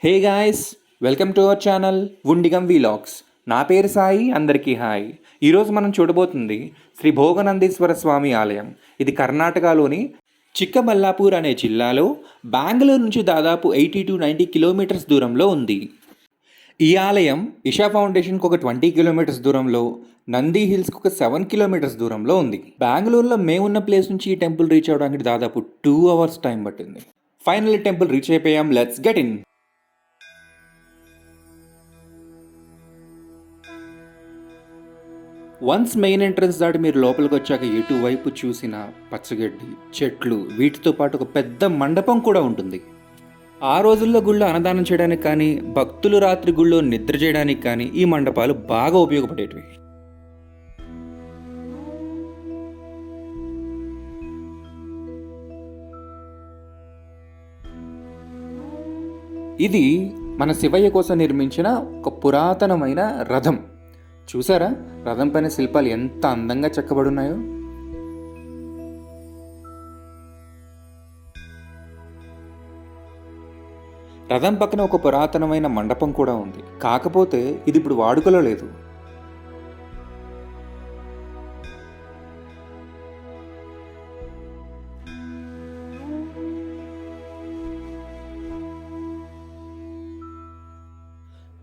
Hey guys, welcome to our channel ఉండిగం vlogs. నా పేరు సాయి, అందరికీ హాయ్. ఈరోజు మనం చూడబోతుంది శ్రీ భోగనందీశ్వర స్వామి ఆలయం. ఇది కర్ణాటకలోని చిక్కబల్లాపూర్ అనే జిల్లాలో బెంగళూరు నుంచి దాదాపు 80 to 90 కిలోమీటర్స్ దూరంలో ఉంది. ఈ ఆలయం ఇషా ఫౌండేషన్కి ఒక 20 కిలోమీటర్స్ దూరంలో, నంది హిల్స్కి ఒక 7 కిలోమీటర్స్ దూరంలో ఉంది. బెంగళూరులో మేమున్న ప్లేస్ నుంచి ఈ టెంపుల్ రీచ్ అవ్వడానికి దాదాపు 2 hours టైం పట్టింది. ఫైనల్లీ టెంపుల్ రీచ్ అయిపోయాం. Let's get in. Once main entrance దాటి మీరు లోపలికి వచ్చాక ఎటువైపు చూసిన పచ్చగడ్డి, చెట్లు, వీటితో పాటు ఒక పెద్ద మండపం కూడా ఉంటుంది. ఆ రోజుల్లో గుళ్ళో అన్నదానం చేయడానికి కానీ, భక్తులు రాత్రి గుళ్ళో నిద్ర చేయడానికి కానీ ఈ మండపాలు బాగా ఉపయోగపడేటివి. ఇది మన శివయ్య కోసం నిర్మించిన ఒక పురాతనమైన రథం. చూసారా, రథం పైన శిల్పాలు ఎంత అందంగా చెక్కబడున్నాయో. రథం పక్కన ఒక పురాతనమైన మండపం కూడా ఉంది, కాకపోతే ఇది ఇప్పుడు వాడుకలో లేదు.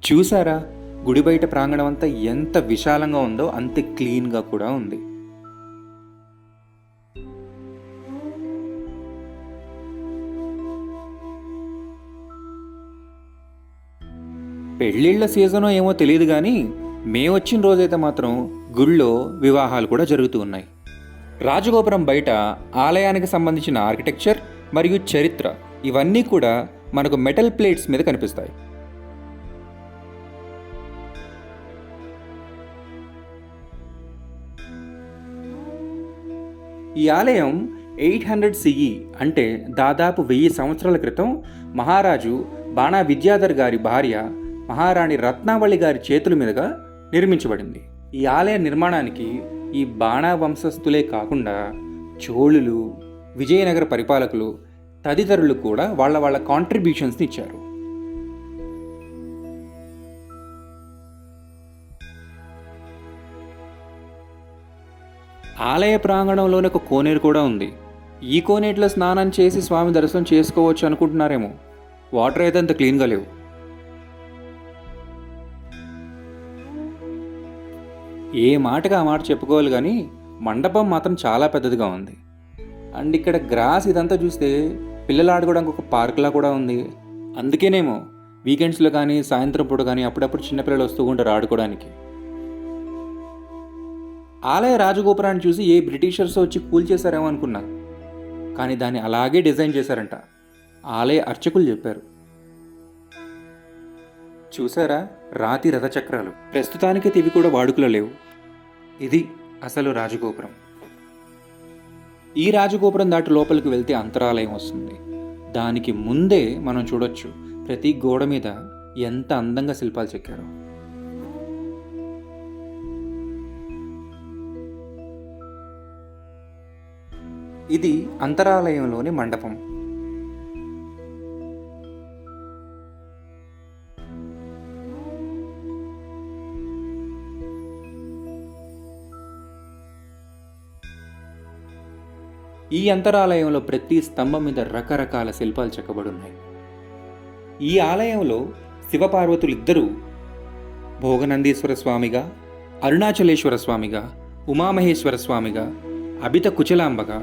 చూసారా, గుడి బయట ప్రాంగణం అంతా ఎంత విశాలంగా ఉందో అంతే క్లీన్గా కూడా ఉంది. పెళ్ళిళ్ళ సీజనో ఏమో తెలియదు కానీ మేము వచ్చిన రోజైతే మాత్రం గుళ్ళో వివాహాలు కూడా జరుగుతూ ఉన్నాయి. రాజగోపురం బయట ఆలయానికి సంబంధించిన ఆర్కిటెక్చర్ మరియు చరిత్ర ఇవన్నీ కూడా మనకు మెటల్ ప్లేట్స్ మీద కనిపిస్తాయి. ఈ ఆలయం 800 CE అంటే దాదాపు 1000 సంవత్సరాల క్రితం మహారాజు బాణా విద్యాధర్ గారి భార్య మహారాణి రత్నావళి గారి చేతుల మీదుగా నిర్మించబడింది. ఈ ఆలయ నిర్మాణానికి ఈ బాణా వంశస్థులే కాకుండా చోళులు, విజయనగర పరిపాలకులు తదితరులు కూడా వాళ్ళ కాంట్రిబ్యూషన్స్ని ఇచ్చారు. ఆలయ ప్రాంగణంలోనే ఒక కోనేరు కూడా ఉంది. ఈ కోనేటిలో స్నానం చేసి స్వామి దర్శనం చేసుకోవచ్చు అనుకుంటున్నారేమో, వాటర్ అయితే అంత క్లీన్గా లేవు. ఏ మాటగా ఆ మాట చెప్పుకోవాలి కానీ మండపం మాత్రం చాలా పెద్దదిగా ఉంది. అండ్ ఇక్కడ గ్రాస్ ఇదంతా చూస్తే పిల్లలు ఆడుకోవడానికి ఒక పార్క్లా కూడా ఉంది. అందుకేనేమో వీకెండ్స్లో కానీ సాయంత్రం పూట కానీ అప్పుడప్పుడు చిన్నపిల్లలు వస్తూ ఉంటారు ఆడుకోవడానికి. ఆలయ రాజగోపురాన్ని చూసి ఏ బ్రిటిషర్స్ వచ్చి కూల్చేశారేమో అనుకున్నా, కానీ దాన్ని అలాగే డిజైన్ చేశారంట ఆలయ అర్చకులు చెప్పారు. చూసారా, రాతి రథచక్రాలు ప్రస్తుతానికి ఇవి కూడా వాడుకలో లేవు. ఇది అసలు రాజగోపురం. ఈ రాజగోపురం దాటి లోపలికి వెళ్తే అంతరాలయం వస్తుంది. దానికి ముందే మనం చూడొచ్చు ప్రతి గోడ మీద ఎంత అందంగా శిల్పాలు చెక్కారో. ఇది అంతరాలయంలోని మండపం. ఈ అంతరాలయంలో ప్రతి స్తంభం మీద రకరకాల శిల్పాలు చెక్కబడున్నాయి. ఈ ఆలయంలో శివపార్వతులిద్దరూ భోగనందీశ్వర స్వామిగా, అరుణాచలేశ్వర స్వామిగా, ఉమామహేశ్వర స్వామిగా, అభిత కుచలాంబగా,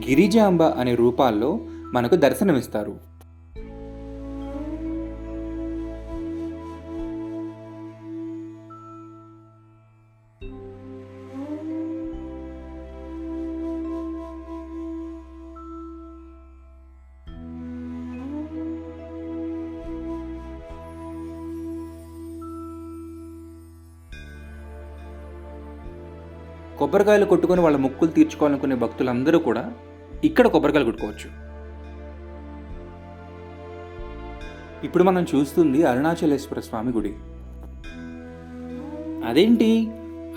గిరిజాంబ అనే రూపాల్లో మనకు దర్శనమిస్తారు. కొబ్బరికాయలు కొట్టుకొని వాళ్ళ మొక్కులు తీర్చుకోవాలనుకునే భక్తులందరూ కూడా ఇక్కడ కొబ్బరికాయలు కొట్టుకోవచ్చు. ఇప్పుడు మనం చూస్తుంది అరుణాచలేశ్వర స్వామి గుడి. అదేంటి,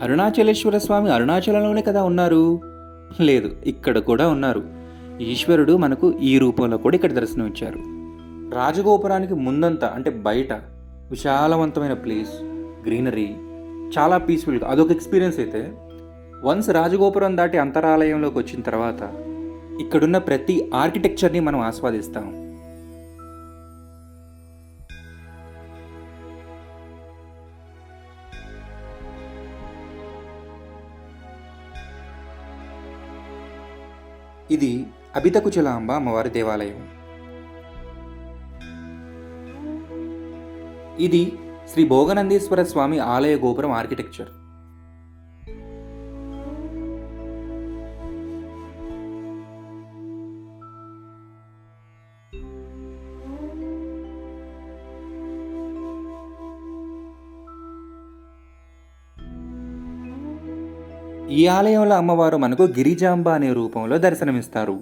అరుణాచలేశ్వర స్వామి అరుణాచలంలోనే కదా ఉన్నారు? లేదు, ఇక్కడ కూడా ఉన్నారు. ఈశ్వరుడు మనకు ఈ రూపంలో కూడా ఇక్కడ దర్శనం ఇచ్చారు. రాజగోపురానికి ముందంతా అంటే బయట విశాలవంతమైన ప్లేస్, గ్రీనరీ, చాలా పీస్ఫుల్గా అదొక ఎక్స్పీరియన్స్ అయితే, వన్స్ రాజగోపురం దాటి అంతరాలయంలోకి వచ్చిన తర్వాత ఇక్కడున్న ప్రతి ఆర్కిటెక్చర్ని మనం ఆస్వాదిస్తాం. ఇది అభితకుచలాంబ అమ్మవారి దేవాలయం. ఇది శ్రీ భోగనందీశ్వర స్వామి ఆలయ గోపురం ఆర్కిటెక్చర్. ఈ ఆలయంలో అమ్మవారు మనకు గిరిజాంబ అనే రూపంలో దర్శనమిస్తారు.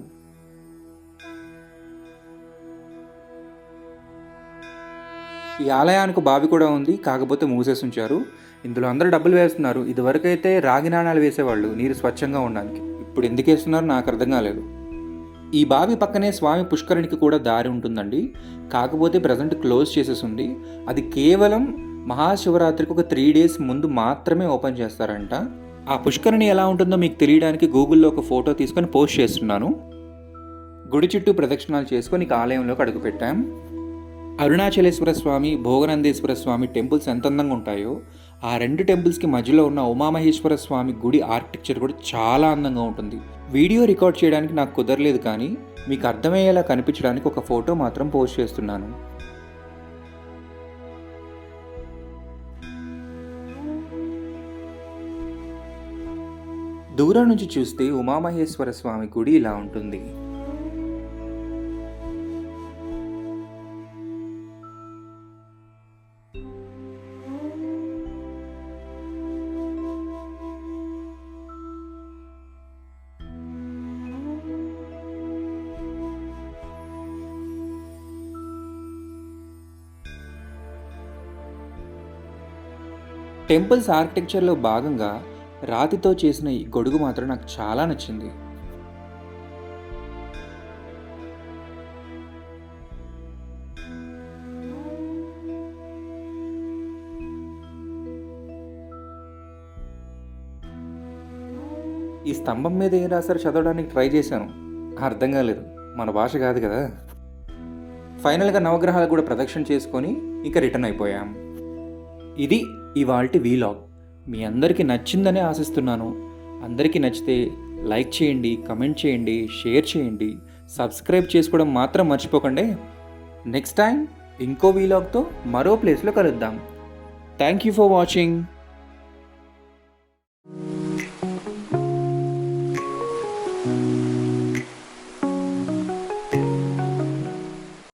ఈ ఆలయానికి బావి కూడా ఉంది, కాకపోతే మూసేసి ఉంచారు. ఇందులో అందరూ డబ్బులు వేస్తున్నారు. ఇదివరకైతే రాగి నాణాలు వేసేవాళ్ళు నీరు స్వచ్ఛంగా ఉండడానికి. ఇప్పుడు ఎందుకు వేస్తున్నారో నాకు అర్థం కాలేదు. ఈ బావి పక్కనే స్వామి పుష్కరిణికి కూడా దారి ఉంటుందండి, కాకపోతే ప్రజెంట్ క్లోజ్ చేసేసి ఉంది. అది కేవలం మహాశివరాత్రికి ఒక 3 days ముందు మాత్రమే ఓపెన్ చేస్తారంట. ఆ పుష్కరిణి ఎలా ఉంటుందో మీకు తెలియడానికి గూగుల్లో ఒక ఫోటో తీసుకొని పోస్ట్ చేస్తున్నాను. గుడి చుట్టూ ప్రదక్షిణాలు చేసుకొని ఆలయంలోకి అడుగుపెట్టాం. అరుణాచలేశ్వర స్వామి, భోగనందేశ్వర స్వామి టెంపుల్స్ ఎంత అందంగా ఉంటాయో, ఆ 2 టెంపుల్స్కి మధ్యలో ఉన్న ఉమామహేశ్వర స్వామి గుడి ఆర్కిటెక్చర్ కూడా చాలా అందంగా ఉంటుంది. వీడియో రికార్డ్ చేయడానికి నాకు కుదరలేదు, కానీ మీకు అర్థమయ్యేలా కనిపించడానికి ఒక ఫోటో మాత్రం పోస్ట్ చేస్తున్నాను. దూరం నుంచి చూస్తే ఉమామహేశ్వర స్వామి గుడి ఇలా ఉంటుంది. టెంపుల్స్ ఆర్కిటెక్చర్లో భాగంగా రాతితో చేసిన ఈ గొడుగు మాత్రం నాకు చాలా నచ్చింది. ఈ స్తంభం మీద ఏం రాశారో చదవడానికి ట్రై చేశాను, అర్థం కాలేదు, మన భాష కాదు కదా. ఫైనల్గా నవగ్రహాలు కూడా ప్రదక్షిణ చేసుకొని ఇంకా రిటర్న్ అయిపోయాం. ఇది ఇవాల్టి వీలాగ్. మీ అందరికీ నచ్చిందనే ఆశిస్తున్నాను. అందరికీ నచ్చితే లైక్ చేయండి, కమెంట్ చేయండి, షేర్ చేయండి, సబ్స్క్రైబ్ చేసుకోవడం మాత్రం మర్చిపోకండి. నెక్స్ట్ టైం ఇంకో వీలాగ్తో మరో ప్లేస్లో కలుద్దాం. Thank you for watching.